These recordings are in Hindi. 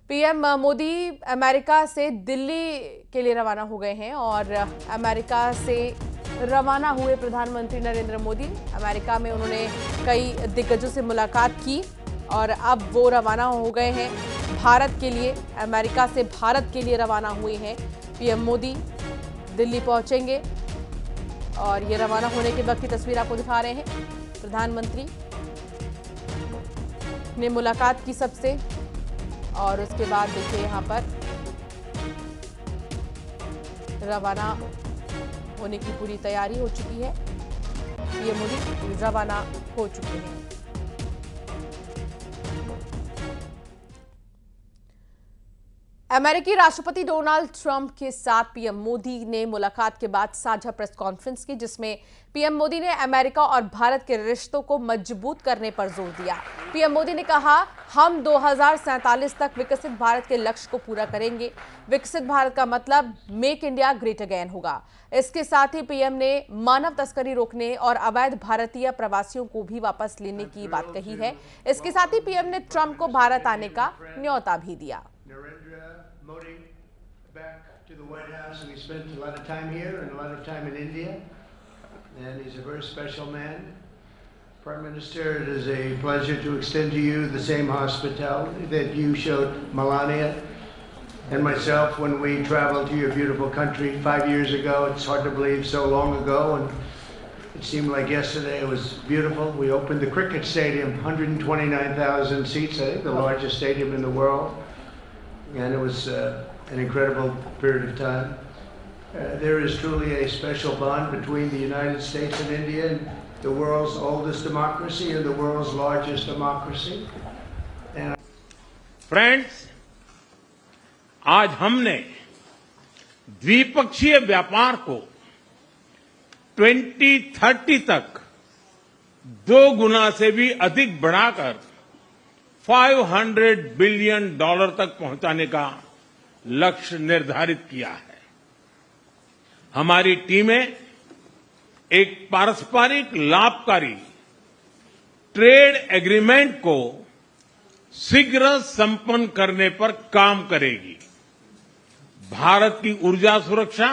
पीएम मोदी अमेरिका से दिल्ली के लिए रवाना हो गए हैं और अमेरिका से रवाना हुए प्रधानमंत्री नरेंद्र मोदी अमेरिका में उन्होंने कई दिग्गजों से मुलाकात की और अब वो रवाना हो गए हैं भारत के लिए। अमेरिका से भारत के लिए रवाना हुए हैं पीएम मोदी, दिल्ली पहुंचेंगे और ये रवाना होने के वक्त की तस्वीर आपको दिखा रहे हैं। प्रधानमंत्री ने मुलाकात की सबसे और उसके बाद देखिए यहाँ पर रवाना होने की पूरी तैयारी हो चुकी है। पीएम मोदी रवाना हो चुके हैं। अमेरिकी राष्ट्रपति डोनाल्ड ट्रंप के साथ पीएम मोदी ने मुलाकात के बाद साझा प्रेस कॉन्फ्रेंस की, जिसमें पीएम मोदी ने अमेरिका और भारत के रिश्तों को मजबूत करने पर जोर दिया। पीएम मोदी ने कहा, हम 2047 तक विकसित भारत के लक्ष्य को पूरा करेंगे। विकसित भारत का मतलब मेक इंडिया ग्रेट अगेन होगा। इसके साथ ही पीएम ने मानव तस्करी रोकने और अवैध भारतीय प्रवासियों को भी वापस लेने की बात कही है। इसके साथ ही पीएम ने ट्रंप को भारत आने का न्योता भी दिया। Modi back to the White House, and he spent a lot of time here and a lot of time in India, and he's a very special man. Prime Minister, it is a pleasure to extend to you the same hospitality that you showed Melania and myself when we traveled to your beautiful country 5 years ago. It's hard to believe, so long ago, and it seemed like yesterday. It was beautiful. We opened the cricket stadium, 129,000 seats, I think the largest stadium in the world. And it was an incredible period of time. There is truly a special bond between the United States and India, and the world's oldest democracy and the world's largest democracy. Friends, आज हमने द्विपक्षीय व्यापार को 2030 तक 2 गुना से भी अधिक बढ़ाकर $500 बिलियन तक पहुंचाने का लक्ष्य निर्धारित किया है। हमारी टीमें एक पारस्परिक लाभकारी ट्रेड एग्रीमेंट को शीघ्र संपन्न करने पर काम करेगी। भारत की ऊर्जा सुरक्षा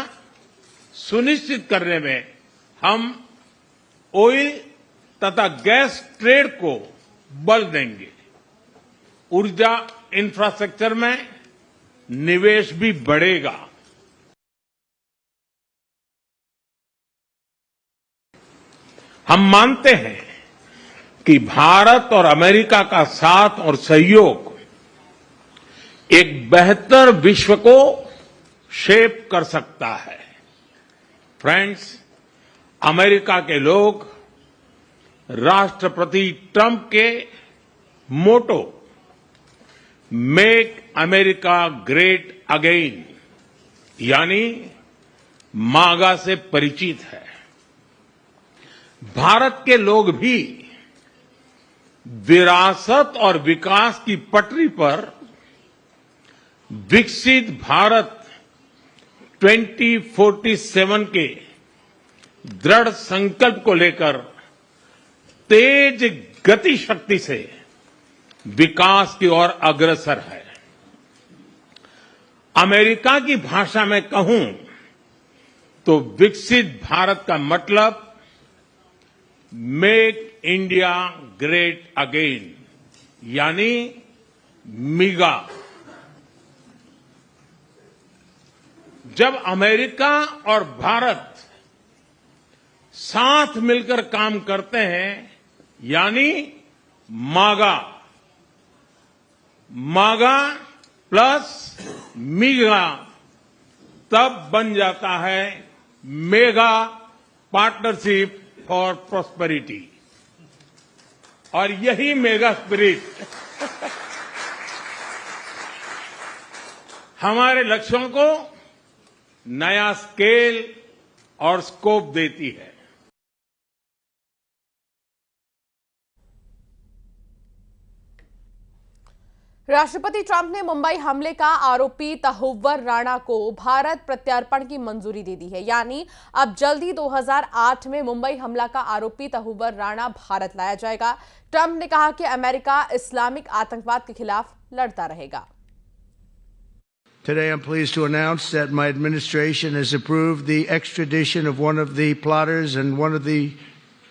सुनिश्चित करने में हम ऑयल तथा गैस ट्रेड को बल देंगे। ऊर्जा इंफ्रास्ट्रक्चर में निवेश भी बढ़ेगा। हम मानते हैं कि भारत और अमेरिका का साथ और सहयोग एक बेहतर विश्व को शेप कर सकता है। फ्रेंड्स, अमेरिका के लोग राष्ट्रपति ट्रंप के मोटो मेक अमेरिका ग्रेट अगेन यानी मागा से परिचित है। भारत के लोग भी विरासत और विकास की पटरी पर विकसित भारत 2047 के दृढ़ संकल्प को लेकर तेज गति शक्ति से विकास की ओर अग्रसर है। अमेरिका की भाषा में कहूं तो विकसित भारत का मतलब मेक इंडिया ग्रेट अगेन यानी मिगा। जब अमेरिका और भारत साथ मिलकर काम करते हैं यानी मागा, मागा प्लस मिगा, तब बन जाता है मेगा पार्टनरशिप फॉर प्रॉस्पेरिटी। और यही मेगा स्पिरिट हमारे लक्ष्यों को नया स्केल और स्कोप देती है। राष्ट्रपति ट्रंप ने मुंबई हमले का आरोपी तहुव्वर राणा को भारत प्रत्यार्पण की मंजूरी दे दी है, यानी अब जल्द ही 2008 में मुंबई हमला का आरोपी तहुव्वर राणा भारत लाया जाएगा। ट्रंप ने कहा कि अमेरिका इस्लामिक आतंकवाद के खिलाफ लड़ता रहेगा। Today, I'm pleased to announce that my administration has approved the extradition of one of the plotters and one of the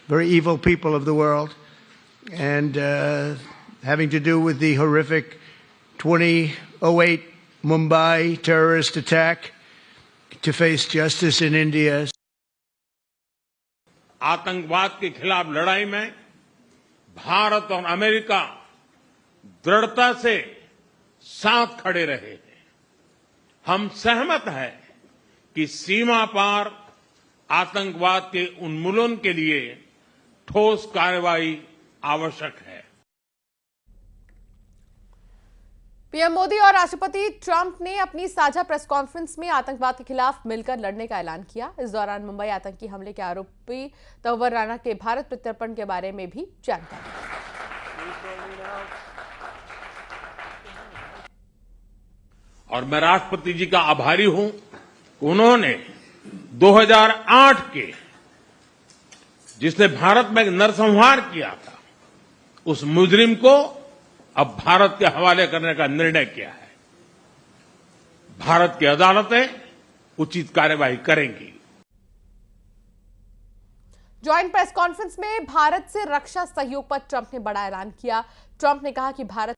very evil people of the world, and having to do with the horrific 2008 Mumbai terrorist attack, to face justice in India. आतंकवाद के खिलाफ लड़ाई में भारत और अमेरिका दृढ़ता से साथ खड़े रहे हैं। हम सहमत हैं कि सीमा पार आतंकवाद के उन्मूलन के लिए ठोस कार्रवाई आवश्यक है। पीएम मोदी और राष्ट्रपति ट्रंप ने अपनी साझा प्रेस कॉन्फ्रेंस में आतंकवाद के खिलाफ मिलकर लड़ने का ऐलान किया। इस दौरान मुंबई आतंकी हमले के आरोपी तंवर राणा के भारत प्रत्यर्पण के बारे में भी जानकारी दी। और मैं राष्ट्रपति जी का आभारी हूं, उन्होंने 2008 के जिसने भारत में नरसंहार किया था, उस मुजरिम को अब भारत के हवाले करने का निर्णय किया है। भारत की अदालतें उचित कार्यवाही करेंगी। ज्वाइंट प्रेस कॉन्फ्रेंस में भारत से रक्षा सहयोग पर ट्रंप ने बड़ा ऐलान किया। ट्रंप ने कहा कि भारत